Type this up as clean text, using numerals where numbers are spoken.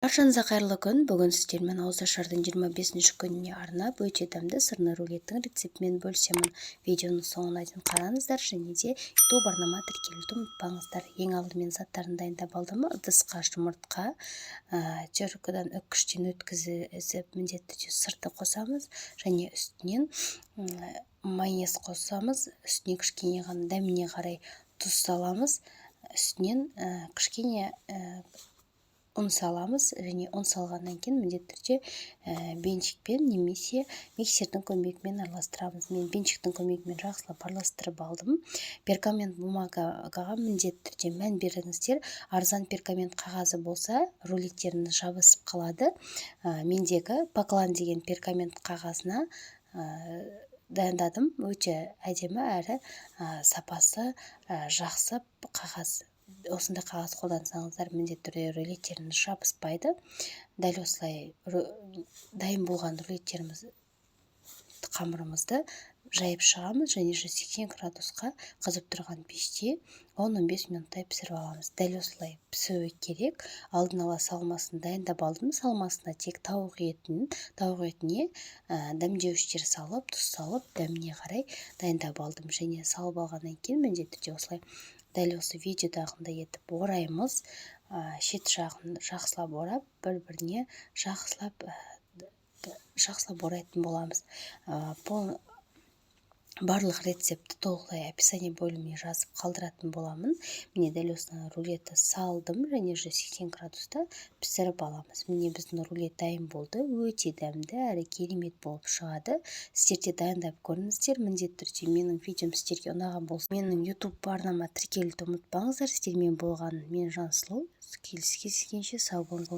Баршаңызға қайырлы күн. Бүгін сіздермен ауызашардың 25 күніне арнап өте дәмді сырны рулеттің рецептімен бөлісемін. Видеоның соңына дейін қараңыздар және де YouTube арнама тіркелуді ұмытпаңыздар. Ең алдымен заттарын дайындап алдым. Ыдысқа жұмыртқа, теркадан үккіштен өткізіп міндетті түрде сырды қосамыз және үстінен майонез қосамыз. Үстіне кішкене ғана дәміне қарай тұз саламыз. Үстінен кішкене ұн саламыз және ұн салғаннан кейін міндетті түрде бенчикпен немесе миксердің көмегімен араластырамыз. Мен бенчиктің көмегімен жақсылап араластырып алдым. Пергамент бумагаға міндетті түрде мән беріңіздер. Арзан пергамент қағазы болса, рулеттеріңіз жабысып қалады. Мендегі Поклан деген пергамент қағазына дайындадым. Өте әдемі әрі сапасы жақсы қағаз. Осындай қағаз қолдансаңыздар міндетті түрде рулеттеріңіз жабыспайды. Дәл осылай дайын болған қамырымызды жайып шығамыз және 180 градусқа қызып тұрған пеште 10-15 минуттай пісіріп аламыз. Дәл осылай пісуі керек. Алдын ала салмасын дайындап алдым. Салмасына тек тауық етіне дәмдеуіштер салып, тұз салып, дәміне қарай дайындап алдым. Және салып алғаннан кейін міндетті түрде осылай дәл осы видеодағындай етіп ораймыз. Шет жағын жақсылап орап, бір-біріне жақсылап орайтын боламыз. Барлық рецепті толықтай описание бөліміне жазып қалдыратын боламын. Міне дәл осыны рулетті салдым және 180 градуста пісіріп аламыз. Міне біздің рулет дайын болды. Өте дәмді әрі керемет болып шығады. Сіздер де дайындап көріңіздер. Міндетті түрде менің видеом сіздерге ұнаған болсын. Менің YouTube арнама тіркелуді ұмытпаңыздар. Сіздермен болған мен Жансұлу. Келесі кездескенше сау болыңыздар.